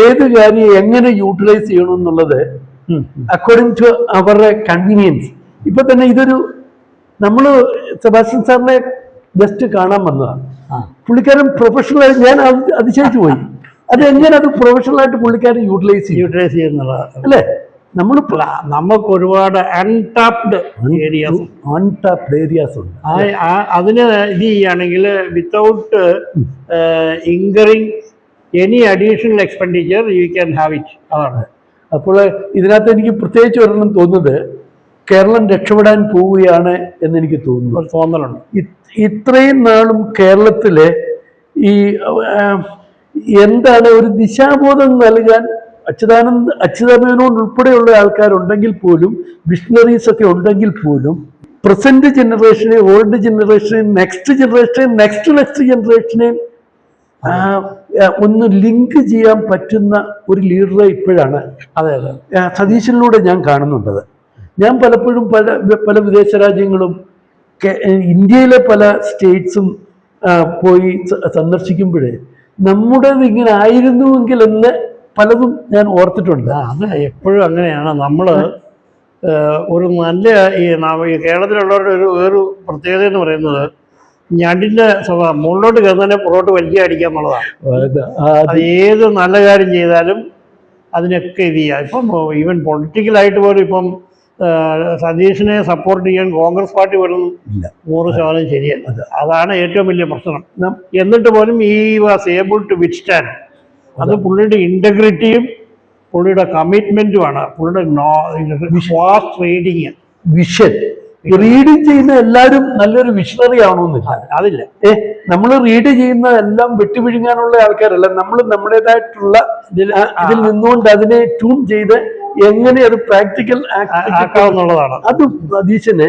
ഏത് കാര്യം എങ്ങനെ യൂട്ടിലൈസ് ചെയ്യണം എന്നുള്ളത് അക്കോർഡിംഗ് ടു അവരുടെ കൺവീനിയൻസ്. ഇപ്പൊ തന്നെ ഇതൊരു നമ്മള് സെബാസ്റ്റ്യൻ സാറിനെ ജസ്റ്റ് കാണാൻ വന്നതാണ്. പുള്ളിക്കാരൻ പ്രൊഫഷണൽ, ഞാൻ അതിശയിച്ചു പോയി. അതെങ്ങനെ അത് പ്രൊഫഷണലായിട്ട് പുള്ളിക്കാരൻ യൂട്ടിലൈസ് ചെയ്യുന്നുള്ളതാണ് അല്ലേ? നമുക്ക് ഒരുപാട് അൺടാപ്ഡ് ഏരിയാസ് ഉണ്ട്. അതിന് ഇത് ചെയ്യുകയാണെങ്കിൽ without incurring any additional expenditure you can have it. അതാണ്. അപ്പോൾ ഇതിനകത്ത് എനിക്ക് പ്രത്യേകിച്ച് ഒരെണ്ണം തോന്നുന്നത്, കേരളം രക്ഷപ്പെടാൻ പോവുകയാണ് എന്നെനിക്ക് തോന്നുന്നുണ്ട്. ഇത്രയും നാളും കേരളത്തിലെ ഈ എന്താണ് ഒരു ദിശാബോധം നൽകാൻ അച്യുതാനന്ദൻ ഉൾപ്പെടെയുള്ള ആൾക്കാരുണ്ടെങ്കിൽ പോലും, വിഷണറീസ് ഒക്കെ ഉണ്ടെങ്കിൽ പോലും, പ്രസന്റ് ജനറേഷനെ, ഓൾഡ് ജനറേഷനെ, നെക്സ്റ്റ് ജനറേഷനെ ഒന്ന് ലിങ്ക് ചെയ്യാൻ പറ്റുന്ന ഒരു ലീഡറെ ഇപ്പോഴാണ് സതീശനിലൂടെ ഞാൻ കാണുന്നുണ്ടത്. ഞാൻ പലപ്പോഴും പല വിദേശ രാജ്യങ്ങളും ഇന്ത്യയിലെ പല സ്റ്റേറ്റ്സും പോയി സന്ദർശിക്കുമ്പോഴേ നമ്മുടേത് ഇങ്ങനെ ആയിരുന്നുവെങ്കിൽ എന്ന് പലതും ഞാൻ ഓർത്തിട്ടുണ്ട്. അത് എപ്പോഴും അങ്ങനെയാണ്. നമ്മൾ ഒരു നല്ല ഈ കേരളത്തിലുള്ളവരുടെ ഒരു പ്രത്യേകത എന്ന് പറയുന്നത് ഞണ്ടിൻ്റെ സ്വഭാവം മുകളിലോട്ട് കയറുന്നതിനെ പുറകോട്ട് വലിയ അടിക്കുക എന്നുള്ളതാണ്. അത് ഏത് നല്ല കാര്യം ചെയ്താലും അതിനൊക്കെ ഇത് ചെയ്യുക. ഇപ്പം ഈവൻ പൊളിറ്റിക്കലായിട്ട് പോലും ഇപ്പം സതീഷിനെ സപ്പോർട്ട് ചെയ്യാൻ കോൺഗ്രസ് പാർട്ടി പോലും 100% ശരിയല്ല. അതാണ് ഏറ്റവും വലിയ പ്രശ്നം. എന്നിട്ട് പോലും ഈ വാസ് ഏബിൾ ടു വിത്ത്സ്റ്റാൻഡ്. അത് പുള്ളിയുടെ ഇൻറ്റഗ്രിറ്റിയും പുള്ളിയുടെ കമ്മിറ്റ്മെൻറ്റുമാണ്. പുള്ളിയുടെ ഫാസ്റ്റ് റീഡിങ് റീഡിങ് ചെയ്യുന്ന എല്ലാവരും നല്ലൊരു വിഷണറി ആവണമെന്നില്ല. അതില്ല. നമ്മൾ റീഡ് ചെയ്യുന്ന എല്ലാം വെട്ടിപിഴുങ്ങാനുള്ള ആൾക്കാരല്ല. നമ്മൾ നമ്മുടേതായിട്ടുള്ള ഇതിൽ നിന്നുകൊണ്ട് അതിനെ ട്യൂൺ ചെയ്ത് എങ്ങനെ അത് പ്രാക്ടിക്കൽ ആക്കാവുന്നുള്ളതാണ്. അത് സതീശനെ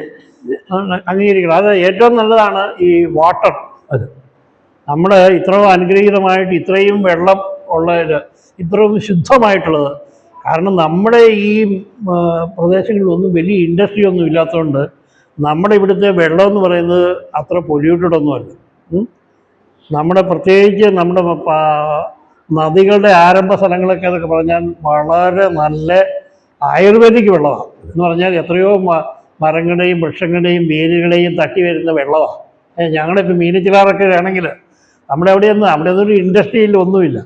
അംഗീകരിക്കണം. അത് ഏറ്റവും നല്ലതാണ്. ഈ വാട്ടർ, അത് നമ്മൾ ഇത്രയും അനുഗ്രഹീതമായിട്ട് ഇത്രയും വെള്ളം ഉള്ളതിൽ ഇത്രയും ശുദ്ധമായിട്ടുള്ളത്. കാരണം നമ്മുടെ ഈ പ്രദേശങ്ങളിലൊന്നും വലിയ ഇൻഡസ്ട്രി ഒന്നും ഇല്ലാത്തതുകൊണ്ട് നമ്മുടെ ഇവിടുത്തെ വെള്ളം എന്ന് പറയുന്നത് അത്ര പൊല്യൂട്ടഡ് ഒന്നുമല്ല. നമ്മുടെ പ്രത്യേകിച്ച് നമ്മുടെ നദികളുടെ ആരംഭ സ്ഥലങ്ങളൊക്കെ എന്നൊക്കെ പറഞ്ഞാൽ വളരെ നല്ല ആയുർവേദിക് വെള്ളമാണ്. എന്ന് പറഞ്ഞാൽ എത്രയോ മരങ്ങളുടെയും വൃക്ഷങ്ങളുടെയും വേരുകളെയും തട്ടി വരുന്ന വെള്ളമാണ്. ഞങ്ങളിപ്പോൾ മീനച്ചിലാറൊക്കെ ആണെങ്കിൽ അവിടെ ഒന്നും ഒരു ഇൻഡസ്ട്രിയിൽ ഒന്നുമില്ല.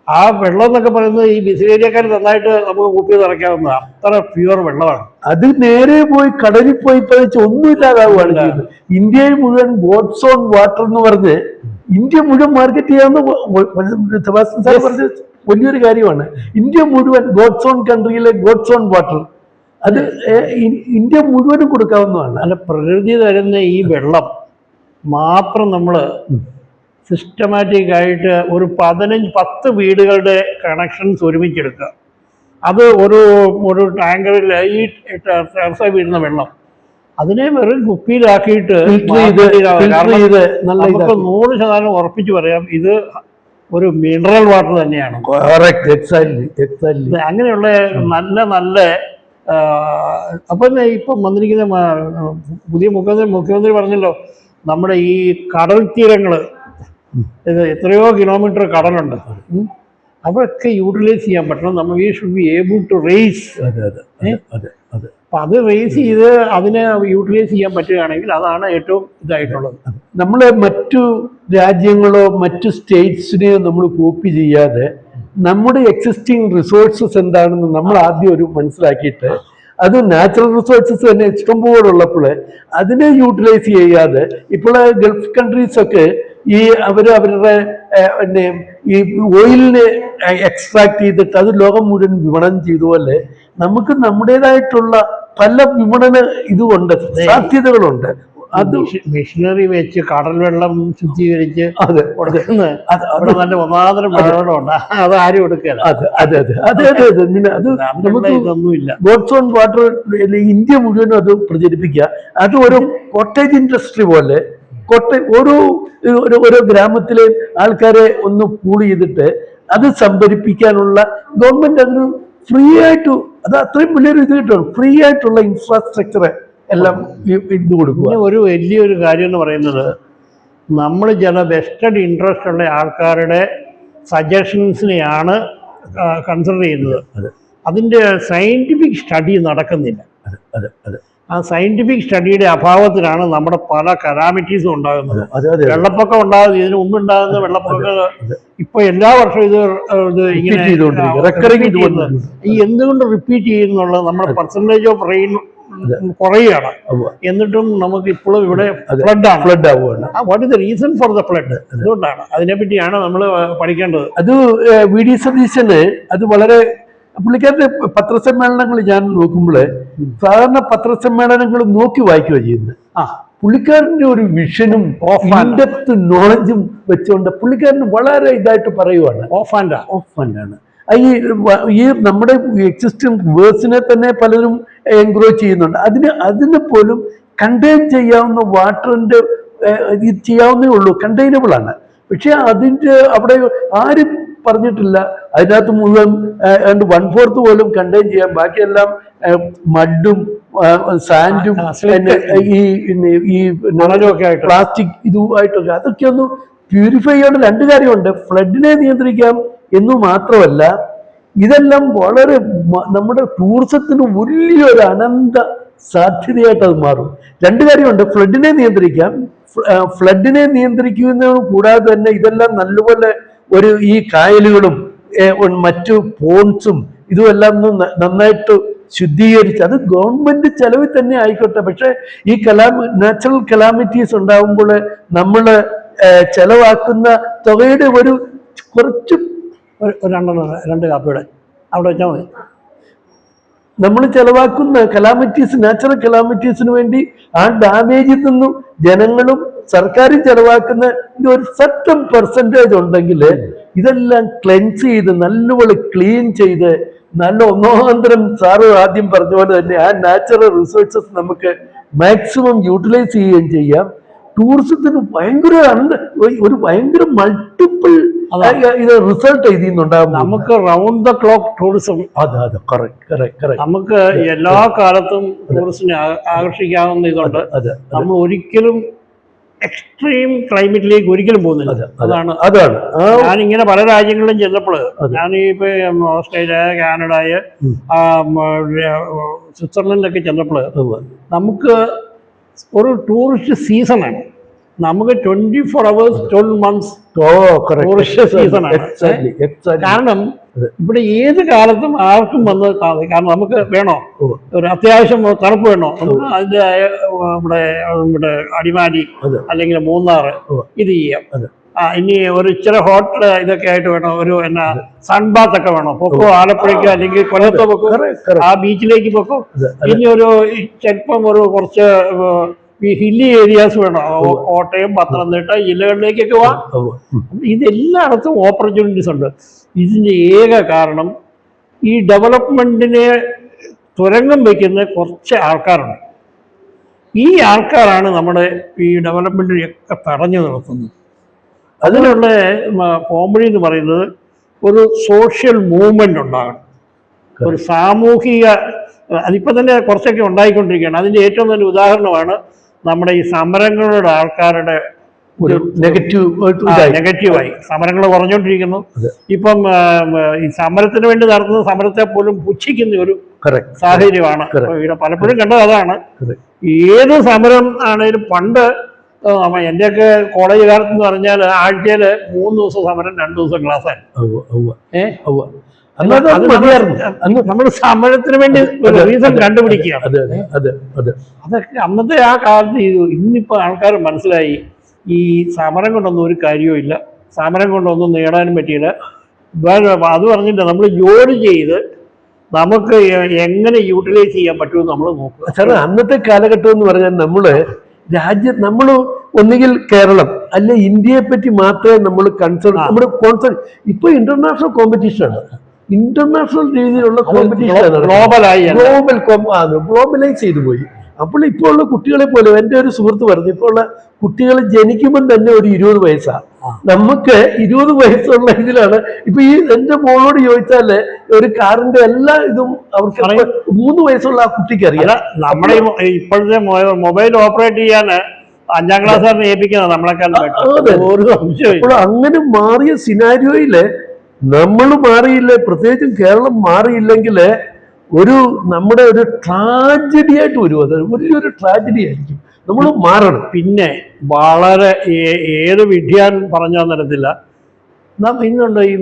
ആ വെള്ളം എന്നൊക്കെ പറയുന്നത് ഈ ബിസിലേരിയക്കാർ നന്നായിട്ട് നമുക്ക് കൂട്ടി നിറയ്ക്കാവുന്നതാണ്. അത്ര പ്യുവർ വെള്ളമാണ്. അത് നേരെ പോയി കടലിൽ പോയി പതിച്ച് ഒന്നുമില്ലാതാവുകയാണ് ചെയ്യുന്നത്. ഇന്ത്യയിൽ മുഴുവൻ ഗോഡ്സ് ഓൺ വാട്ടർ എന്ന് പറഞ്ഞ് ഇന്ത്യ മുഴുവൻ മാർക്കറ്റ് ചെയ്യാവുന്ന സെബാസ്റ്റ്യൻ സാർ പറഞ്ഞ വലിയൊരു കാര്യമാണ്. ഇന്ത്യ മുഴുവൻ ഗോഡ്സ് ഓൺ കൺട്രിയിലെ ഗോഡ്സ് ഓൺ വാട്ടർ, അത് ഇന്ത്യ മുഴുവനും കൊടുക്കാവുന്നതാണ്. അല്ല, പ്രകൃതി തരുന്ന ഈ വെള്ളം മാത്രം നമ്മൾ സിസ്റ്റമാറ്റിക്കായിട്ട് ഒരു 10 വീടുകളുടെ കണക്ഷൻസ് ഒരുമിച്ചെടുക്കുക. അത് ഒരു ടാങ്കറിൽ ഈ വീഴുന്ന വെള്ളം അതിനെ വെറും കുപ്പിയിലാക്കിയിട്ട് നമുക്ക് 100% ഉറപ്പിച്ച് പറയാം ഇത് ഒരു മിനറൽ വാട്ടർ തന്നെയാണ്. അങ്ങനെയുള്ള നല്ല അപ്പം ഇപ്പം വന്നിരിക്കുന്ന പുതിയ മുഖ്യമന്ത്രി പറഞ്ഞല്ലോ, നമ്മുടെ ഈ കടൽ തീരങ്ങൾ ഇത് എത്രയോ കിലോമീറ്റർ കടലുണ്ട്, അതൊക്കെ യൂട്ടിലൈസ് ചെയ്യാൻ പറ്റണം. നമ്മൾ we should be able to race. അപ്പം അത് റേസ് ചെയ്ത് അതിനെ യൂട്ടിലൈസ് ചെയ്യാൻ പറ്റുകയാണെങ്കിൽ അതാണ് ഏറ്റവും ഇതായിട്ടുള്ളത്. നമ്മൾ മറ്റു രാജ്യങ്ങളോ മറ്റു സ്റ്റേറ്റ്സിനെയോ നമ്മൾ കോപ്പി ചെയ്യാതെ നമ്മുടെ എക്സിസ്റ്റിംഗ് റിസോഴ്സസ് എന്താണെന്ന് നമ്മൾ ആദ്യം മനസ്സിലാക്കിയിട്ട്, അത് നാച്ചുറൽ റിസോഴ്സസ് തന്നെ ഇഷ്ടംപോലുള്ളപ്പോൾ അതിനെ യൂട്ടിലൈസ് ചെയ്യാതെ, ഇപ്പോൾ ഗൾഫ് കൺട്രീസൊക്കെ ഈ അവരുടെ ഈ ഓയിലിനെ എക്സ്ട്രാക്ട് ചെയ്തിട്ട് അത് ലോകം മുഴുവൻ വിപണനം ചെയ്തുപോലെ നമുക്ക് നമ്മുടേതായിട്ടുള്ള പല വിപണന ഇതുകൊണ്ട് സാധ്യതകളുണ്ട്. അത് മിഷനറി വെച്ച് കടൽ വെള്ളം ശുദ്ധീകരിച്ച് നല്ല ഒന്നാന്തരം വെള്ളമുണ്ട്, അത് ആരും എടുക്കില്ല. ഇതൊന്നുമില്ല. ഗോഡ്സ് ഓൺ വാട്ടർ ഇന്ത്യ മുഴുവനും അത് പ്രചരിപ്പിക്കുക. അത് ഒരു കോട്ടേജ് ഇൻഡസ്ട്രി പോലെ ഓരോ ഗ്രാമത്തിലെ ആൾക്കാരെ ഒന്ന് പൂൾ ചെയ്തിട്ട് അത് സംഭരിപ്പിക്കാനുള്ള ഗവൺമെന്റ് അതിന് ഫ്രീ ആയിട്ട്, അത് അത്രയും വലിയൊരു ഇത് കിട്ടും, ഫ്രീ ആയിട്ടുള്ള ഇൻഫ്രാസ്ട്രക്ചർ എല്ലാം ഇത് കൊടുക്കുക. ഒരു വലിയൊരു കാര്യം എന്ന് പറയുന്നത്, നമ്മൾ ചില വെസ്റ്റഡ് ഇൻട്രസ്റ്റ് ഉള്ള ആൾക്കാരുടെ സജഷൻസിനെയാണ് കൺസിഡർ ചെയ്യുന്നത്. അതെ അതിൻ്റെ സയൻറ്റിഫിക് സ്റ്റഡി നടക്കുന്നില്ല. അതെ അതെ അതെ ആ സയൻറ്റിഫിക് സ്റ്റഡിയുടെ അഭാവത്തിലാണ് നമ്മുടെ പല കലാമിറ്റീസും ഉണ്ടാകുന്നത്. അതെ അതെ വെള്ളപ്പൊക്കം ഉണ്ടാകുന്നത് ഇതിന് മുമ്പുണ്ടാകുന്ന വെള്ളപ്പൊക്കം ഇപ്പൊ എല്ലാ വർഷവും ഇത് ഇങ്ങനെ ഈ എന്തുകൊണ്ട് റിപ്പീറ്റ് ചെയ്യുന്നുള്ളത് നമ്മുടെ പെർസെൻറ്റേജ് ഓഫ് റെയിൻ കുറയുകയാണ്. എന്നിട്ടും നമുക്ക് ഇപ്പോഴും ഇവിടെ ഫ്ലഡ് ആവുകയാണ്. What is the reason for the flood? അതുകൊണ്ടാണ്, അതിനെപ്പറ്റിയാണ് നമ്മൾ പഠിക്കേണ്ടത്. അത് വി ഡി സതീശന് അത് വളരെ പുള്ളിക്കാരുടെ പത്രസമ്മേളനങ്ങൾ ഞാൻ നോക്കുമ്പോൾ സാധാരണ പത്രസമ്മേളനങ്ങൾ നോക്കി വായിക്കുകയാണ് ചെയ്യുന്നത്. പുള്ളിക്കാരൻ്റെ ഒരു വിഷനും ഇൻഡെപ്ത് നോളജും വെച്ചുകൊണ്ട് പുള്ളിക്കാരന് വളരെ ഇതായിട്ട് പറയുവാണ്. ഓഫ് ആൻഡാണ് ഈ നമ്മുടെ എക്സിസ്റ്റിംഗ് വേഴ്സിനെ തന്നെ പലരും എൻക്രോച്ച് ചെയ്യുന്നുണ്ട്. അതിനെ പോലും കണ്ടെയ്ൻ ചെയ്യാവുന്ന വാട്ടറിൻ്റെ ഇത് ചെയ്യാവുന്നേ ഉള്ളൂ, കണ്ടെയ്നബിൾ ആണ്. പക്ഷെ അതിൻ്റെ അവിടെ ആരും പറഞ്ഞിട്ടില്ല അതിനകത്ത് മുഴുവൻ 1/4 പോലും കണ്ടെയ്ൻ ചെയ്യാൻ, ബാക്കിയെല്ലാം മഡും സാൻഡും ഈ പ്ലാസ്റ്റിക് ഇതുമായിട്ടൊക്കെ അതൊക്കെ ഒന്ന് പ്യൂരിഫൈ ചെയ്യേണ്ട 2 കാര്യമുണ്ട്. ഫ്ലഡിനെ നിയന്ത്രിക്കാം എന്നു മാത്രമല്ല ഇതെല്ലാം വളരെ നമ്മുടെ ടൂറിസത്തിന് വലിയൊരു അനന്ത സാധ്യതയായിട്ട് അത് മാറും. 2 കാര്യമുണ്ട്. ഫ്ലഡിനെ നിയന്ത്രിക്കാം, ഫ്ലഡിനെ നിയന്ത്രിക്കുന്നതിന് കൂടാതെ തന്നെ ഇതെല്ലാം നല്ലപോലെ ഈ കായലുകളും മറ്റു പോൺസും ഇതുമെല്ലാം നന്നായിട്ട് ശുദ്ധീകരിച്ച് അത് ഗവൺമെന്റ് ചെലവിൽ തന്നെ ആയിക്കോട്ടെ. പക്ഷെ ഈ നാച്ചുറൽ കലാമിറ്റീസ് ഉണ്ടാകുമ്പോൾ നമ്മൾ ചെലവാക്കുന്ന തുകയുടെ ഒരു കുറച്ച് 2 കാപ്പിയുടെ അവിടെ വെച്ചാൽ മതി. നമ്മൾ ചെലവാക്കുന്ന നാച്ചുറൽ കലാമിറ്റീസിന് വേണ്ടി ആ ഡാമേജിൽ നിന്നും ജനങ്ങളും സർക്കാരും ചെലവാക്കുന്ന ഒരു സർട്ടൻ പെർസെൻറ്റേജ് ഉണ്ടെങ്കിൽ ഇതെല്ലാം ക്ലെൻസ് ചെയ്ത് നല്ലപോലെ ക്ലീൻ ചെയ്ത് നല്ല ഒന്നോന്തരം സാറ് ആദ്യം പറഞ്ഞ പോലെ തന്നെ ആ നാച്ചുറൽ റിസോഴ്സസ് നമുക്ക് മാക്സിമം യൂട്ടിലൈസ് ചെയ്യുകയും ചെയ്യാം. ടൂറിസത്തിന് ഭയങ്കര മൾട്ടിപ്പിൾ ഇത് റിസൾട്ട് ഇതിന്നുണ്ടാകും. നമുക്ക് റൗണ്ട് ദ ക്ലോക്ക് ടൂറിസം. അതെ കറക്റ്റ്. നമുക്ക് എല്ലാ കാലത്തും ടൂറിസ്റ്റിനെ ആകർഷിക്കാവുന്ന ഇതുണ്ട്. നമ്മൾ ഒരിക്കലും എക്സ്ട്രീം ക്ലൈമറ്റിലേക്ക് ഒരിക്കലും പോകുന്നില്ല. അതാണ് ഞാനിങ്ങനെ പല രാജ്യങ്ങളിലും ചെന്നപ്പോൾ, ഞാനിപ്പോ ഓസ്ട്രേലിയ, കാനഡ, സ്വിറ്റ്സർലൻഡിലൊക്കെ ചെന്നപ്പോൾ നമുക്ക് ഒരു ടൂറിസ്റ്റ് സീസണാണ്. നമുക്ക് 24 hours 12 months ടൂറിസ്റ്റ് സീസണാണ്. കാരണം ഇവിടെ ഏത് കാലത്തും ആർക്കും വന്ന് കാരണം നമുക്ക് വേണോ ഒരു അത്യാവശ്യം തണുപ്പ് വേണോ, നമുക്ക് അതിൻ്റെ ഇവിടെ അടിമാലി അല്ലെങ്കിൽ മൂന്നാർ ഇത് ചെയ്യാം. ഇനി ഒരു ഇച്ചിരി ഹോട്ടൽ ഇതൊക്കെ ആയിട്ട് വേണോ, ഒരു സൺബാത്ത് ഒക്കെ വേണോ, പൊക്കോ ആലപ്പുഴയ്ക്കോ അല്ലെങ്കിൽ കൊല്ലത്തോ പൊക്കോ, ആ ബീച്ചിലേക്ക് പൊക്കോ. ഇനി ഒരു ചിലപ്പം ഒരു കുറച്ച് ഈ ഹില്ലി ഏരിയാസ് വേണം, കോട്ടയം, പത്തനംതിട്ട ജില്ലകളിലേക്കൊക്കെ പോവാം. ഇതെല്ലായിടത്തും ഓപ്പർച്യൂണിറ്റീസ് ഉണ്ട്. ഇതിൻ്റെ ഏക കാരണം ഈ ഡെവലപ്മെൻറ്റിനെ തുരങ്കം വയ്ക്കുന്ന കുറച്ച് ആൾക്കാരുണ്ട്. ഈ ആൾക്കാരാണ് നമ്മുടെ ഈ ഡെവലപ്മെൻറ്റിനെയൊക്കെ തടഞ്ഞു നിർത്തുന്നത്. അതിനുള്ള പോംവഴി എന്ന് പറയുന്നത് ഒരു സോഷ്യൽ മൂവ്മെൻ്റ് ഉണ്ടാകണം, ഒരു സാമൂഹിക. അതിപ്പോൾ തന്നെ കുറച്ചൊക്കെ ഉണ്ടായിക്കൊണ്ടിരിക്കുകയാണ്. അതിൻ്റെ ഏറ്റവും നല്ല ഉദാഹരണമാണ് നമ്മുടെ ഈ സമരങ്ങളുടെ ആൾക്കാരുടെ ഒരു നെഗറ്റീവായി സമരങ്ങൾ കുറഞ്ഞുകൊണ്ടിരിക്കുന്നു. ഇപ്പം ഈ സമരത്തിന് വേണ്ടി നടത്തുന്ന സമരത്തെ പോലും പുച്ഛിക്കുന്ന ഒരു സാഹചര്യമാണ് ഇവിടെ പലപ്പോഴും കണ്ടത്. അതാണ് ഏത് സമരം ആണേലും പണ്ട് എൻ്റെയൊക്കെ കോളേജ് കാലത്ത് എന്ന് പറഞ്ഞാൽ ആഴ്ചയിൽ 3 ദിവസം സമരം, 2 ദിവസം ക്ലാസ്സായിരുന്നു. നമ്മൾ സമരത്തിന് വേണ്ടി ഒരു റീസൺ കണ്ടുപിടിക്കുകയാണ്. അതൊക്കെ അന്നത്തെ ആ കാലത്ത് ചെയ്തു. ഇന്നിപ്പോൾ ആൾക്കാർ മനസ്സിലായി ഈ സമരം കൊണ്ടൊന്നും ഒരു കാര്യവും ഇല്ല, സമരം കൊണ്ടൊന്നും നേടാനും പറ്റിയില്ല. അത് പറഞ്ഞിട്ട് നമ്മൾ ജോലി ചെയ്ത് നമുക്ക് എങ്ങനെ യൂട്ടിലൈസ് ചെയ്യാൻ പറ്റുമെന്ന് നമ്മൾ നോക്കുക. സാർ, അന്നത്തെ കാലഘട്ടം എന്ന് പറഞ്ഞാൽ നമ്മൾ ഒന്നുകിൽ കേരളം അല്ലെ ഇന്ത്യയെ പറ്റി മാത്രമേ നമ്മൾ നമ്മുടെ ഇപ്പൊ ഇന്റർനാഷണൽ കോമ്പറ്റീഷനാണ്. ഇന്റർനാഷണൽ രീതിയിലുള്ള കോമ്പറ്റീഷൻ ഗ്ലോബലൈസ് ചെയ്തു പോയി. അപ്പോൾ ഇപ്പോൾ ഉള്ള കുട്ടികളെ പോലെ എൻ്റെ ഒരു സുഹൃത്ത് പറഞ്ഞു, ഇപ്പോൾ ഉള്ള കുട്ടികൾ ജനിക്കുമ്പോൾ തന്നെ ഒരു 20 വയസ്സാണ്. നമുക്ക് 20 വയസ്സുള്ള ഇതിലാണ്. ഇപ്പൊ ഈ എൻ്റെ മോളോട് ചോദിച്ചാല് ഒരു കാറിന്റെ എല്ലാ ഇതും അവർക്ക് 3 വയസ്സുള്ള ആ കുട്ടിക്ക് അറിയാം. നമ്മുടെ ഇപ്പോഴത്തെ മൊബൈൽ ഓപ്പറേറ്റ് ചെയ്യാൻ 5ാം ക്ലാസ്സുകാരനെ ഏൽപ്പിക്കുന്നത് നമ്മളെക്കാൾ ഒരു സംശയം. അപ്പോൾ അങ്ങനെ മാറിയ സിനാരിയോയില് നമ്മൾ മാറിയില്ല, പ്രത്യേകിച്ചും കേരളം മാറിയില്ലെങ്കിൽ നമ്മുടെ ഒരു ട്രാജഡി ആയിട്ട് വരും. അത് വലിയൊരു ട്രാജഡി ആയിരിക്കും. നമ്മൾ മാറണം. പിന്നെ വളരെ ഏത് വിദ്യാൻ പറഞ്ഞു തരത്തില്ല, ഇന്നുണ്ട് ഈ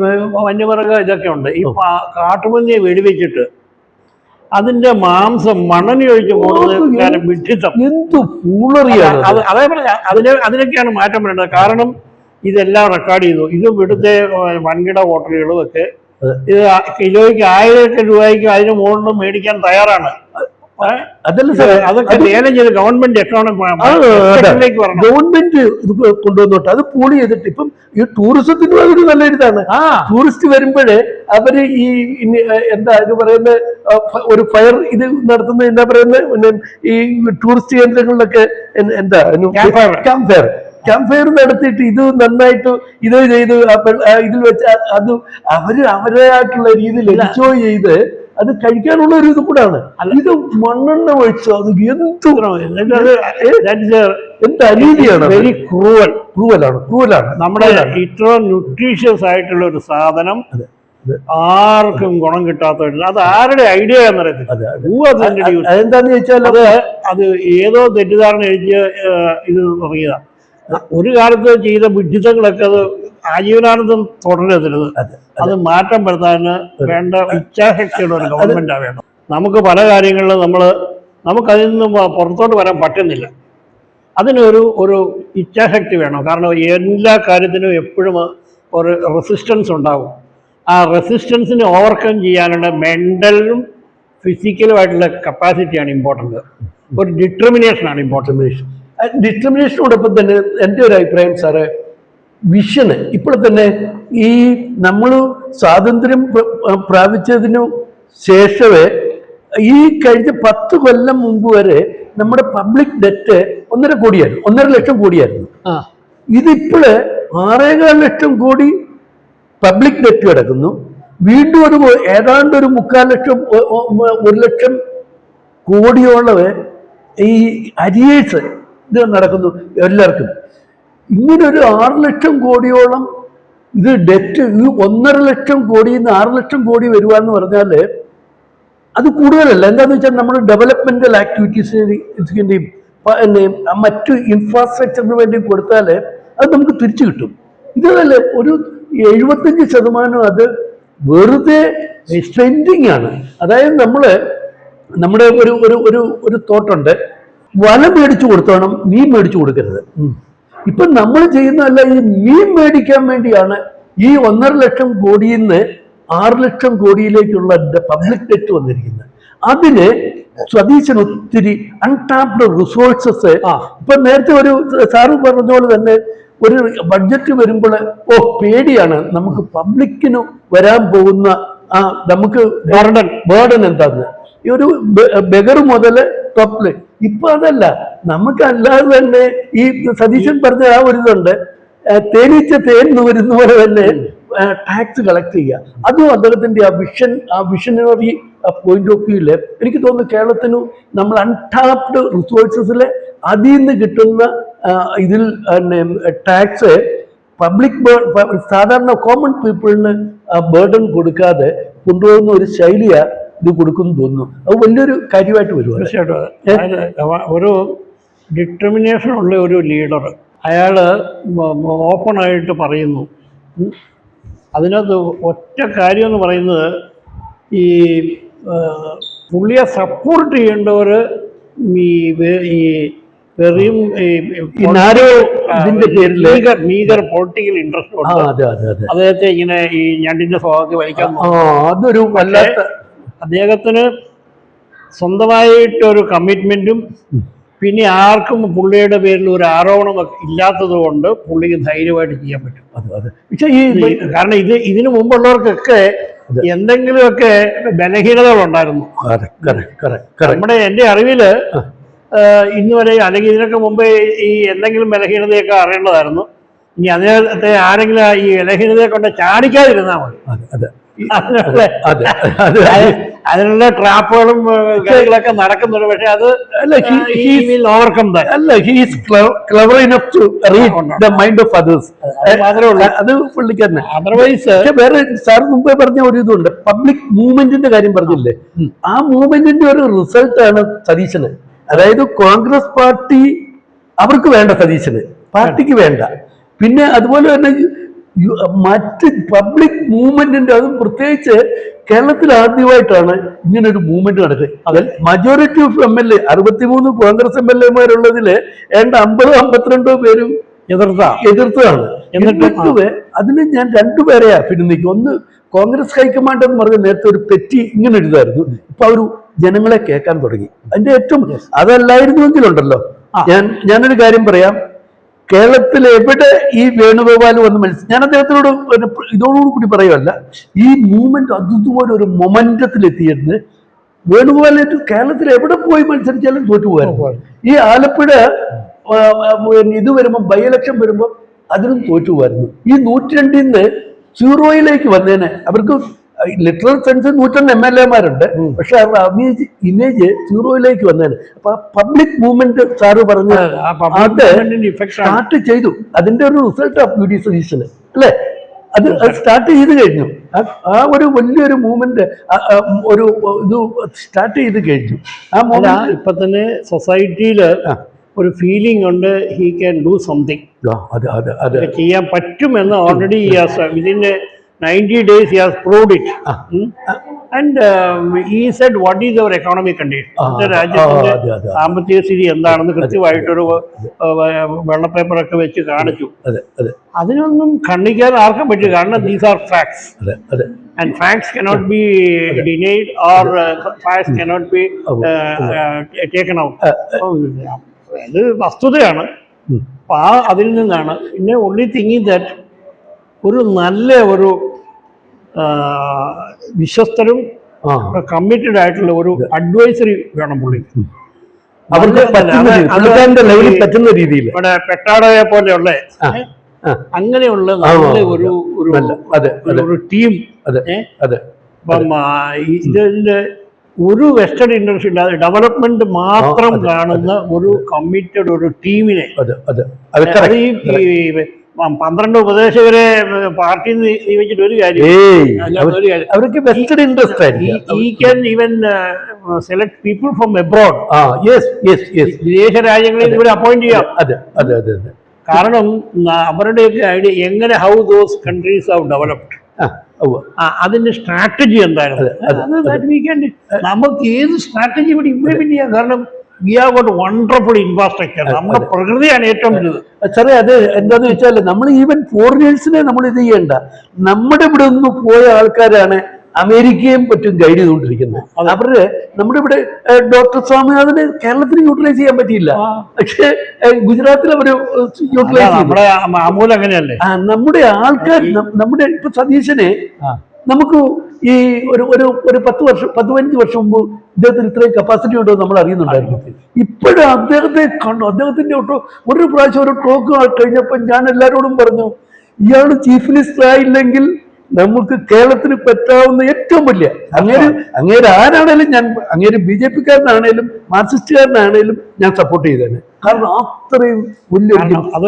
വന്യമൃഗ ഇതൊക്കെ ഉണ്ട്. ഈ കാട്ടുപന്നിയെ വെടിവെച്ചിട്ട് അതിന്റെ മാംസം മണനി ഒഴിച്ച് പോകുന്നത് വിഡ്ഢിത്തം. എന്ത് ഫൂളറിയാണ് അതേപോലെ അതിനൊക്കെയാണ് മാറ്റം വരേണ്ടത്. കാരണം ഇതെല്ലാം റെക്കോർഡ് ചെയ്തു. ഇത് ഇവിടുത്തെ വൻകിട ഹോട്ടലുകളും ഒക്കെ ഇത് കിലോയ്ക്ക് 1000 രൂപയ്ക്ക് അതിന് മുകളിൽ മേടിക്കാൻ തയ്യാറാണ്. അതല്ല സാർ, അതൊക്കെ ലേലം ചെയ്ത് ഗവൺമെന്റ് എക്കോണമിക്ക് ഗവൺമെന്റ് ഇത് കൊണ്ടുവന്നോട്ടെ, അത് പൂളി ചെയ്തിട്ട്. ഇപ്പം ഈ ടൂറിസത്തിന് അതൊരു നല്ല ഇതാണ്. ടൂറിസ്റ്റ് വരുമ്പോഴേ അവര് ഈ എന്താ ഇത് പറയുന്ന ഒരു ഫയർ ഇത് നടത്തുന്ന എന്താ പറയുന്നത്, ഈ ടൂറിസ്റ്റ് കേന്ദ്രങ്ങളിലൊക്കെ എന്താ ക്യാമ്പ് ഫയർ നടത്തിയിട്ട് ഇത് നന്നായിട്ട് ഇത് ചെയ്ത് ഇതിൽ വെച്ച് അത് അവരായിട്ടുള്ള രീതിയിൽ എൻജോയ് ചെയ്ത് അത് കഴിക്കാനുള്ള ഒരു ഇത് കൂടാണ്. ഇത് മണ്ണെണ്ണ ഒഴിച്ചു അത് എന്ത് അനീതിയാണ്. വെരി ക്രൂവലാണ്. നമ്മുടെ ഇത്ര ന്യൂട്രീഷ്യസ് ആയിട്ടുള്ള ഒരു സാധനം ആർക്കും ഗുണം കിട്ടാത്തവരില്ല. അത് ആരുടെ ഐഡിയ എന്നറിയത്തില്ല. അതെന്താന്ന് ചോദിച്ചാൽ അത് ഏതോ തെറ്റിദ്ധാരണ എഴുതിയ ഇത് തുടങ്ങിയതാ. ഒരു കാലത്ത് ചെയ്ത വിഡ്ഢിത്തങ്ങളൊക്കെ അത് ആജീവനാനന്ദം തുടരരുത്. അത് മാറ്റം വരുത്താൻ വേണ്ട ഇച്ഛാശക്തിയുള്ള ഒരു ഗവൺമെന്റാണ് വേണം. നമുക്ക് പല കാര്യങ്ങളിലും നമുക്കതിൽ നിന്ന് പുറത്തോട്ട് വരാൻ പറ്റുന്നില്ല. അതിനൊരു ഇച്ഛാശക്തി വേണം. കാരണം എല്ലാ കാര്യത്തിനും എപ്പോഴും ഒരു റെസിസ്റ്റൻസ് ഉണ്ടാകും. ആ റെസിസ്റ്റൻസിനെ ഓവർകം ചെയ്യാനുള്ള മെൻ്റലും ഫിസിക്കലുമായിട്ടുള്ള കപ്പാസിറ്റിയാണ് ഇമ്പോർട്ടൻ്റ്. ഒരു ഡിറ്റർമിനേഷനാണ് ഇമ്പോർട്ടൻ്റ്. ഡിറ്റർമിനേഷനോടൊപ്പം തന്നെ എൻ്റെ ഒരു അഭിപ്രായം സാറ്, വിഷന് ഇപ്പോൾ തന്നെ ഈ നമ്മൾ സ്വാതന്ത്ര്യം പ്രാപിച്ചതിനു ശേഷമേ ഈ കഴിഞ്ഞ 10 കൊല്ലം മുമ്പ് വരെ നമ്മുടെ പബ്ലിക് ഡെറ്റ് 1.5 ലക്ഷം കോടിയായിരുന്നു. ഇതിപ്പോൾ 6.25 ലക്ഷം കോടി പബ്ലിക് ഡെറ്റ് കിടക്കുന്നു. വീണ്ടും ഏതാണ്ട് 3/4 ലക്ഷം 1 ലക്ഷം കോടിയോളം ഈ അരിയേഴ്സ് ഇത് നടക്കുന്നു എല്ലാവർക്കും. ഇങ്ങനെ ഒരു 6 ലക്ഷം കോടിയോളം ഇത് ഡെറ്റ്, ഈ 1.5 ലക്ഷം കോടിയിൽ നിന്ന് 6 ലക്ഷം കോടി വരുവാന്ന് പറഞ്ഞാൽ അത് കൂടുതലല്ല. എന്താന്ന് വെച്ചാൽ നമ്മൾ ഡെവലപ്മെന്റൽ ആക്ടിവിറ്റീസിൻ്റെയും മറ്റു ഇൻഫ്രാസ്ട്രക്ചറിന് വേണ്ടി കൊടുത്താൽ അത് നമുക്ക് തിരിച്ചു കിട്ടും. ഇതല്ലേ ഒരു 75% അത് വെറുതെ സ്പെൻഡിങ് ആണ്. അതായത് നമ്മുടെ ഒരു തോട്ടുണ്ട്, വനം മേടിച്ചു കൊടുത്തോണം, മീൻ മേടിച്ചു കൊടുക്കരുത്. ഇപ്പൊ നമ്മൾ ചെയ്യുന്നതല്ല, ഈ മീൻ മേടിക്കാൻ വേണ്ടിയാണ് ഈ 1.5 ലക്ഷം കോടിയിൽ നിന്ന് 6 ലക്ഷം കോടിയിലേക്കുള്ള പബ്ലിക് ഡെറ്റ് വന്നിരിക്കുന്നത്. അതിന് സതീശൻ ഒത്തിരി അൺടാപ്ഡ് റിസോഴ്സസ്. ഇപ്പൊ നേരത്തെ ഒരു സാറ് പറഞ്ഞ പോലെ തന്നെ ഒരു ബഡ്ജറ്റ് വരുമ്പോൾ പേടിയാണ് നമുക്ക് പബ്ലിക്കിന് വരാൻ പോകുന്ന നമുക്ക് ബേർഡൻ എന്താന്ന്. ഈ ഒരു ബെഗർ മുതൽ ടോപ്പില്. ഇപ്പൊ അതല്ല, നമുക്ക് അല്ലാതെ തന്നെ ഈ സതീശൻ പറഞ്ഞ ഒരു ഇതുണ്ട്, തേനീച്ച തേൻ വരുന്ന പോലെ തന്നെ ടാക്സ് കളക്ട് ചെയ്യുക. അതും അദ്ദേഹത്തിന്റെ ആ വിഷനറി പോയിന്റ് ഓഫ് വ്യൂല് എനിക്ക് തോന്നുന്നു കേരളത്തിന് നമ്മൾ അൺടാപ്ഡ് റിസോഴ്സസിലെ അതിൽ നിന്ന് കിട്ടുന്ന ഇതിൽ ടാക്സ് പബ്ലിക് സാധാരണ കോമൺ പീപ്പിളിന് ബേർഡൻ കൊടുക്കാതെ കൊണ്ടുപോകുന്ന ഒരു ശൈലിയാ ഇത് കൊടുക്കുന്നു തോന്നുന്നു. അത് വലിയൊരു കാര്യമായിട്ട് വരും. തീർച്ചയായിട്ടും ഒരു ഡിറ്റർമിനേഷൻ ഉള്ള ഒരു ലീഡർ, അയാൾ ഓപ്പണായിട്ട് പറയുന്നു. അതിനകത്ത് ഒറ്റ കാര്യം എന്ന് പറയുന്നത്, ഈ പുള്ളിയെ സപ്പോർട്ട് ചെയ്യേണ്ടവർ ഈ വെറിയും ഇതിന്റെ പേരിൽ മീഗർ പൊളിറ്റിക്കൽ ഇൻട്രസ്റ്റ് ഉണ്ട്. അദ്ദേഹത്തെ ഇങ്ങനെ ഈ ഞണ്ടിന്റെ സ്വഭാവത്തിൽ വലിക്കാൻ അതൊരു വല്ലാത്ത, അദ്ദേഹത്തിന് സ്വന്തമായിട്ടൊരു കമ്മിറ്റ്മെന്റും പിന്നെ ആർക്കും പുള്ളിയുടെ പേരിൽ ഒരു ആരോപണം ഇല്ലാത്തത് കൊണ്ട് പുള്ളിക്ക് ധൈര്യമായിട്ട് ചെയ്യാൻ പറ്റും. പക്ഷേ കാരണം ഇതിനു മുമ്പുള്ളവർക്കൊക്കെ എന്തെങ്കിലുമൊക്കെ ബലഹീനതകളുണ്ടായിരുന്നു. എൻ്റെ അറിവില് ഇന്ന് വരെ, അല്ലെങ്കിൽ ഇതിനൊക്കെ മുമ്പേ ഈ എന്തെങ്കിലും ബലഹീനതയൊക്കെ അറിയേണ്ടതായിരുന്നു. ഇനി അതിനകത്തെ ആരെങ്കിലും ഈ ബലഹീനതയെ കൊണ്ട് ചാടിക്കാതിരുന്നാൽ മതി. അതിനുള്ള അതെ അതെ അതിനുള്ള ട്രാപ്പുകളും കാര്യങ്ങളൊക്കെ നടക്കുന്നുണ്ട്. പക്ഷെ അത് ഓവർകം അല്ല, he's clever enough to read the mind of others. മാത്രമേ ഉള്ളൂ. അത് പുള്ളിക്കാരനെ. അതർവൈസ് പക്ഷെ വേറെ സാർ മുമ്പേ പറഞ്ഞ ഒരു ഇതുണ്ട്, പബ്ലിക് മൂവ്മെന്റിന്റെ കാര്യം പറഞ്ഞില്ലേ, ആ മൂവ്മെന്റിന്റെ ഒരു റിസൾട്ടാണ് സതീശന്. അതായത് കോൺഗ്രസ് പാർട്ടി അവർക്ക് വേണ്ട, സതീശന് പാർട്ടിക്ക് വേണ്ട. പിന്നെ അതുപോലെ തന്നെ മറ്റ് പബ്ലിക് മൂവ്മെന്റിന്റെ, അതും പ്രത്യേകിച്ച് കേരളത്തിൽ ആദ്യമായിട്ടാണ് ഇങ്ങനെ ഒരു മൂവ്മെന്റ് നടക്കുക. മജോറിറ്റി ഓഫ് MLA 63 കോൺഗ്രസ് MLA-മാരുള്ളതില് 50-52 പേരും എതിർത്തതാണ്. എന്നിട്ട് അതിന് ഞാൻ രണ്ടുപേരെ അഭിനന്ദിക്കും. ഒന്ന്, കോൺഗ്രസ് ഹൈക്കമാൻഡ് എന്ന് പറഞ്ഞ നേരത്തെ ഒരു പെറ്റി ഇങ്ങനെ എഴുതായിരുന്നു, ഇപ്പൊ അവർ ജനങ്ങളെ കേൾക്കാൻ തുടങ്ങി. അതിന്റെ ഏറ്റവും അതല്ലായിരുന്നുവെങ്കിലുണ്ടല്ലോ, ഞാനൊരു കാര്യം പറയാം. കേരളത്തിൽ എവിടെ ഈ വേണുഗോപാൽ വന്ന് മത്സരിച്ചു, ഞാൻ അദ്ദേഹത്തിനോട് ഇതോടുകൂടി പറയുമല്ല, ഈ മൂവ്മെന്റ് അതുപോലെ ഒരു മൊമെന്റത്തിലെത്തിയിരുന്നു. വേണുഗോപാൽ കേരളത്തിൽ എവിടെ പോയി മത്സരിച്ചാലും തോറ്റുപോകായിരുന്നു. ഈ ആലപ്പുഴ ഇത് വരുമ്പോൾ, ബൈ ഇലക്ഷൻ വരുമ്പോൾ അതിനും തോറ്റുപോകായിരുന്നു. ഈ 102 നിന്ന് 0-യിലേക്ക് വന്നേനെ. അവർക്ക് ലിറ്ററൽ സെൻസ് 101 MLA-മാരുണ്ട്, പക്ഷെ അവരുടെ ഇമേജ് 0-യിലേക്ക് വന്നേനെ. അപ്പൊ പബ്ലിക് മൂവ്മെന്റ് സാറ് പറഞ്ഞ അത് സ്റ്റാർട്ട് ചെയ്തു. അതിന്റെ ഒരു റിസൾട്ട് ഓഫ് BD സതീശന് അല്ലെ, അത് സ്റ്റാർട്ട് ചെയ്ത് കഴിഞ്ഞു. ആ ഒരു വലിയൊരു മൂവ്മെന്റ് ഒരു ഇത് സ്റ്റാർട്ട് ചെയ്ത് കഴിഞ്ഞു. ആ മൂവ്മെന്റ് ഇപ്പൊ തന്നെ സൊസൈറ്റിയില് ഒരു ഫീലിംഗ് ഉണ്ട്, ഹി ക്യാൻ ഡു സംതിങ്, ചെയ്യാൻ പറ്റുമെന്ന് already within 90 days he has proved it. And he said what is our economic condition, രാജ്യത്തിന്റെ സാമ്പത്തിക സ്ഥിതി എന്താണെന്ന് കൃത്യമായിട്ടൊരു വെള്ളപ്പേപ്പറൊക്കെ വെച്ച് കാണിച്ചു. അതിനൊന്നും ഖണ്ഡിക്കാൻ ആർക്കും പറ്റില്ല, കാരണം these are facts and facts cannot be denied or facts cannot be taken out. അത് വസ്തുതയാണ്. അപ്പൊ അതിൽ നിന്നാണ്. പിന്നെ only thing is that ഒരു നല്ല ഒരു വിശ്വസ്തരും കമ്മിറ്റഡ് ആയിട്ടുള്ള ഒരു അഡ്വൈസറി വേണം പുള്ളി. അവർക്ക് പറ്റുന്ന രീതിയിൽ ഇവിടെ പെട്ടാടയെ പോലെയുള്ള അങ്ങനെയുള്ള നല്ല ഒരു ടീം. അപ്പം ഇതിന്റെ ഒരു വെസ്റ്റേൺ ഇൻട്രസ്റ്റ് ഇല്ലാതെ ഡെവലപ്മെന്റ് മാത്രം കാണുന്ന ഒരു കമ്മിറ്റഡ് ഒരു ടീമിനെ, ഈ 12 ഉപദേശകരെ പാർട്ടി നിയമിച്ചിട്ട് ഒരു കാര്യം, അവർക്ക് western interest he can even select people from abroad. വിദേശ രാജ്യങ്ങളിൽ ഇവിടെ അപ്പോയിന്റ് ചെയ്യാം. കാരണം അവരുടെയൊക്കെ ഐഡിയ എങ്ങനെ, how those countries have developed, അതിന്റെ സ്ട്രാറ്റജി എന്തായിരുന്നു, നമുക്ക് ഏത് സ്ട്രാറ്റജി ഇവിടെ ഇംപ്ലിമെന്റ് ചെയ്യാം. കാരണം we have got wonderful infrastructure. നമ്മുടെ പ്രകൃതിയാണ് ഏറ്റവും വലുത്. സാറേ, അത് എന്താന്ന് വെച്ചാൽ നമ്മൾ ഈവൻ ഫോറിനേഴ്സിനെ നമ്മൾ ഇത് ചെയ്യണ്ട, നമ്മുടെ ഇവിടെ നിന്ന് പോയ ആൾക്കാരാണ് അമേരിക്കയും മറ്റും ഗൈഡ് ചെയ്തുകൊണ്ടിരിക്കുന്നത്. അവരുടെ നമ്മുടെ ഇവിടെ ഡോക്ടർ സ്വാമിനാഥന് കേരളത്തിന് യൂട്ടിലൈസ് ചെയ്യാൻ പറ്റിയില്ല, പക്ഷെ ഗുജറാത്തിൽ അവര് യൂട്ടിലൈസ് ചെയ്തു. അങ്ങനെയല്ലേ നമ്മുടെ ആൾക്കാർ, നമ്മുടെ ഇപ്പൊ സതീശനെ നമുക്ക് ഈ ഒരു 10-15 വർഷം മുമ്പ് ഇദ്ദേഹത്തിന് ഇത്രയും കപ്പാസിറ്റി ഉണ്ടോ നമ്മൾ അറിയുന്നുണ്ടായിരുന്നു. ഇപ്പോഴും അദ്ദേഹത്തെ കണ്ടു, അദ്ദേഹത്തിന്റെ ഒരു പ്രാവശ്യം ഒരു ടോക്ക് കഴിഞ്ഞപ്പോൾ ഞാൻ എല്ലാവരോടും പറഞ്ഞു, ഇയാൾ ചീഫ് മിനിസ്റ്റർ ആയില്ലെങ്കിൽ നമുക്ക് കേരളത്തിന് പറ്റാവുന്ന ഏറ്റവും വലിയ അങ്ങേര് ആരാണേലും, ഞാൻ അങ്ങേര് BJP-കാരനാണേലും മാർക്സിസ്റ്റുകാരനാണേലും ഞാൻ സപ്പോർട്ട് ചെയ്തേനെ. കാരണം അത്രയും വലിയ,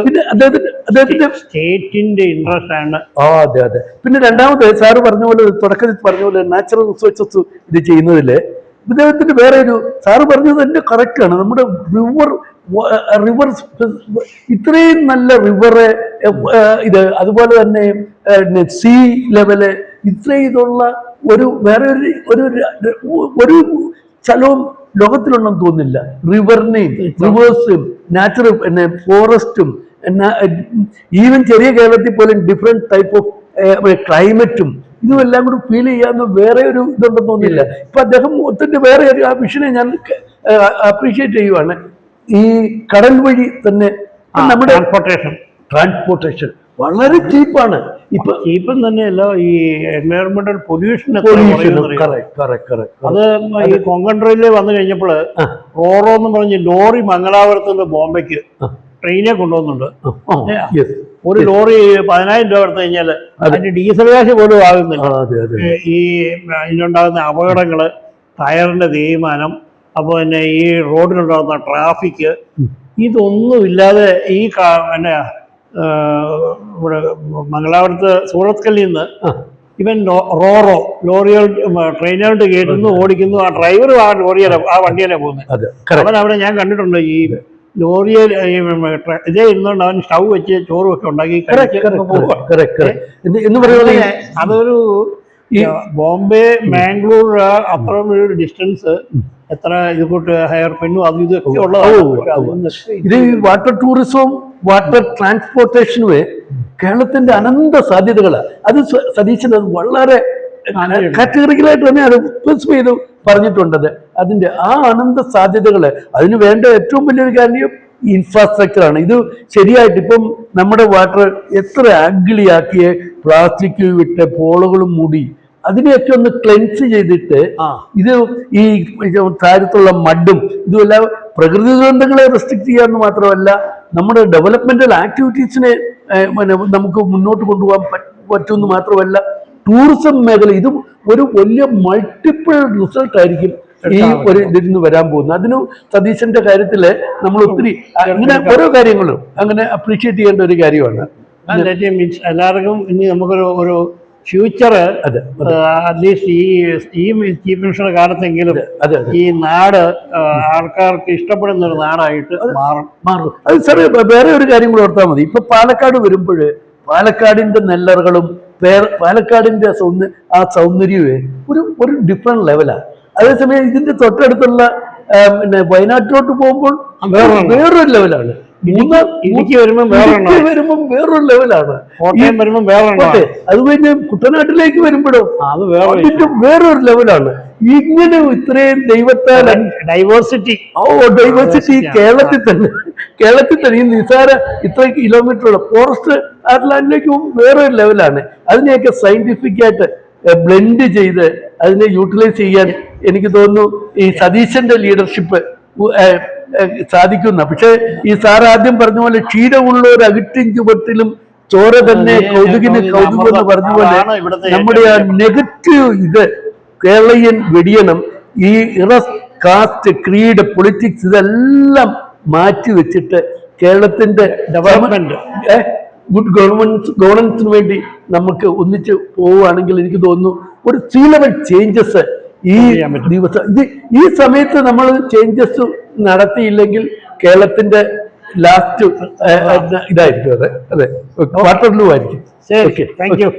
പിന്നെ അദ്ദേഹത്തിന്റെ സ്റ്റേറ്റിന്റെ ഇൻട്രസ്റ്റ് ആണ്. അതെ. പിന്നെ രണ്ടാമത് സാറ് പറഞ്ഞ പോലെ, തുടക്കത്തിൽ പറഞ്ഞ പോലെ നാച്ചുറൽ റിസോഴ്സസ് ഇത് ചെയ്യുന്നതില് ഇദ്ദേഹത്തിന്റെ വേറെ ഒരു, സാറ് പറഞ്ഞത് തന്നെ കറക്റ്റാണ്. നമ്മുടെ റിവർ ഇത്രയും നല്ല റിവറ് ഇത്, അതുപോലെ തന്നെ സീ ലെവല്, ഇത്രയും ഇതുള്ള വേറെ ഒരു സ്ഥലവും ലോകത്തിലുണ്ടെന്ന് തോന്നുന്നില്ല. റിവറിനെയും റിവേഴ്സും നാച്ചുറൽ പിന്നെ ഫോറസ്റ്റും ഈവൻ ചെറിയ കേരളത്തിൽ പോലും ഡിഫറെന്റ് ടൈപ്പ് ഓഫ് ക്ലൈമറ്റും ഇതുമെല്ലാം കൂടി ഫീൽ ചെയ്യാവുന്ന വേറെ ഒരു ഇതുണ്ടെന്ന് തോന്നുന്നില്ല. ഇപ്പൊ അദ്ദേഹത്തിന്റെ വേറെ ഒരു ആ വിഷനെ ഞാൻ അപ്രീഷിയേറ്റ് ചെയ്യുവാണ്. ഈ കടൽ വഴി തന്നെ നമ്മുടെ ട്രാൻസ്പോർട്ടേഷൻ വളരെ ചീപ്പാണ്. ചീപ്പം തന്നെയല്ല, ഈ എൻവയറമെന്റൽ പൊല്യൂഷൻ അത് ഈ കൊങ്കൺ റെയിൽവേ വന്നു കഴിഞ്ഞപ്പോൾ റോറോ എന്ന് പറഞ്ഞ് ലോറി മംഗലാപുരത്ത് നിന്ന് ബോംബെക്ക് ട്രെയിനെ കൊണ്ടുപോകുന്നുണ്ട്. ഒരു ലോറി 10,000 രൂപ എടുത്തു കഴിഞ്ഞാൽ അതിന് ഡീസൽ കാശ് പോലും ആകുന്നില്ല. ഈ ഇതിലുണ്ടാകുന്ന അപകടങ്ങൾ, ടയറിന്റെ തേയ്മാനം, അപ്പോൾ പിന്നെ ഈ റോഡിലുണ്ടാകുന്ന ട്രാഫിക്, ഇതൊന്നുമില്ലാതെ ഈ ഇവിടെ മംഗലാപുരത്ത് സൂറത്കല്ലിൽ നിന്ന് ഇവൻ ലോറികൾ ട്രെയിനുകളുടെ കയറ്റുന്നു, ഓടിക്കുന്നു. ആ ഡ്രൈവർ ആ വണ്ടിയിലെ പോകുന്നത്. അവൻ അവിടെ ഞാൻ കണ്ടിട്ടുണ്ട്. ഈ ലോറിയിൽ ഇതേ ഇരുന്നുകൊണ്ട് അവൻ സ്റ്റൗ വെച്ച് ചോറും ഒക്കെ ഉണ്ടാക്കി അതൊരു ബോംബെ മാംഗ്ലൂർ അത്രയും ഒരു ഡിസ്റ്റൻസ്, എത്ര ഇത് കൂട്ട് ഹെയർ പിന്നും അതും ഇതൊക്കെ ഉള്ളതാണ്. ഇത് വാട്ടർ ടൂറിസവും വാട്ടർ ട്രാൻസ്പോർട്ടേഷനുമേ കേരളത്തിന്റെ അനന്ത സാധ്യതകളാണ്. അത് സതീശൻ അത് വളരെ കാറ്റഗറിക്കലായിട്ട് തന്നെ അത് സ്പെസിഫൈ ചെയ്ത് പറഞ്ഞിട്ടുണ്ടത്. അതിന്റെ ആ അനന്ത സാധ്യതകള്, അതിന് വേണ്ട ഏറ്റവും വലിയൊരു കാര്യം ഇൻഫ്രാസ്ട്രക്ചറാണ്. ഇത് ശരിയായിട്ട് ഇപ്പം നമ്മുടെ വാട്ടർ എത്ര ആഗിളിയാക്കിയ പ്ലാസ്റ്റിക് വിട്ട് പോളുകളും മൂടി അതിനെയൊക്കെ ഒന്ന് ക്ലെൻസ് ചെയ്തിട്ട് ഇത് ഈ താരത്തുള്ള മഡും ഇതുമെല്ലാം പ്രകൃതി ദുരന്തങ്ങളെ റെസ്ട്രിക്ട് ചെയ്യാന്ന് മാത്രമല്ല നമ്മുടെ ഡെവലപ്മെന്റൽ ആക്ടിവിറ്റീസിനെ നമുക്ക് മുന്നോട്ട് കൊണ്ടുപോകാൻ പറ്റുമെന്ന് മാത്രമല്ല ടൂറിസം മേഖല ഇതും ഒരു വലിയ മൾട്ടിപ്പിൾ റിസൾട്ട് ആയിരിക്കും ഈ ഒരു ഇതിൽ നിന്ന് വരാൻ പോകുന്നത്. അതിന് സതീശന്റെ കാര്യത്തില് നമ്മൾ ഒത്തിരി അങ്ങനെ ഓരോ കാര്യങ്ങളും അങ്ങനെ അപ്രീഷിയേറ്റ് ചെയ്യേണ്ട ഒരു കാര്യമാണ്. എല്ലാവർക്കും ഇനി നമുക്കൊരു ഫ്യൂച്ചർ അറ്റ്ലീസ്റ്റ് ഈ ചീഫ് മിനിസ്റ്ററുടെ കാലത്തെങ്കിലും ഈ നാട് ആൾക്കാർക്ക് ഇഷ്ടപ്പെടുന്ന ഒരു നാടായിട്ട് മാറും. അത് സാറേ വേറെ ഒരു കാര്യം കൂടെ ഓർത്താൽ മതി. ഇപ്പൊ പാലക്കാട് വരുമ്പോൾ പാലക്കാടിന്റെ നെല്ലറകളും പാലക്കാടിന്റെ ആ സൗന്ദര്യമേ ഒരു ഡിഫറെന്റ് ലെവലാണ്. അതേസമയം ഇതിന്റെ തൊട്ടടുത്തുള്ള പിന്നെ വയനാട്ടിലോട്ട് പോകുമ്പോൾ വേറൊരു ലെവലാണ്. ഇടുക്കി വരുമ്പോൾ വേറൊരു ലെവലാണ്. അത് കഴിഞ്ഞ് കുട്ടനാട്ടിലേക്ക് വരുമ്പോഴും അതിന്റെ വേറൊരു ലെവലാണ്. ഇങ്ങനെ ഇത്രയും ദൈവത്താൽ ഡൈവേഴ്സിറ്റി കേരളത്തിൽ തന്നെ ഈ നിസാര ഇത്ര കിലോമീറ്ററുള്ള ഫോറസ്റ്റ് ആർലാൻഡിലേക്ക് വേറൊരു ലെവലാണ്. അതിനെയൊക്കെ സയന്റിഫിക് ആയിട്ട് ബ്ലെൻഡ് ചെയ്ത് അതിനെ യൂട്ടിലൈസ് ചെയ്യാൻ എനിക്ക് തോന്നുന്നു ഈ സതീശന്റെ ലീഡർഷിപ്പ് സാധിക്കുന്ന. പക്ഷെ ഈ സാർ ആദ്യം പറഞ്ഞ പോലെ ക്ഷീരമുള്ള ഒരു അകിട്ടിൻ ചുവട്ടിലും ചോര തന്നെ കൗതുകിന് കൗതുകം എന്ന് പറഞ്ഞ പോലെ നമ്മുടെ ആ നെഗറ്റീവ് ഇത് കേരളീയൻ വെടിയണം. ഈ കാസ്റ്റ് ക്രീഡ് പൊളിറ്റിക്സ് ഇതെല്ലാം മാറ്റി വെച്ചിട്ട് കേരളത്തിന്റെ ഡെവലപ്മെന്റ് ഗുഡ് ഗവർണൻസിന് വേണ്ടി നമുക്ക് ഒന്നിച്ച് പോവുകയാണെങ്കിൽ എനിക്ക് തോന്നുന്നു ഒരു സീ ലെവൽ ചേഞ്ചസ് ഈ ദിവസം ഈ സമയത്ത് നമ്മൾ ചേഞ്ചസ് നടത്തിയില്ലെങ്കിൽ കേരളത്തിന്റെ ലാസ്റ്റ് ഇതായിരിക്കും. അതെ വാട്ടർലൂ ആയിരിക്കും. Thank you.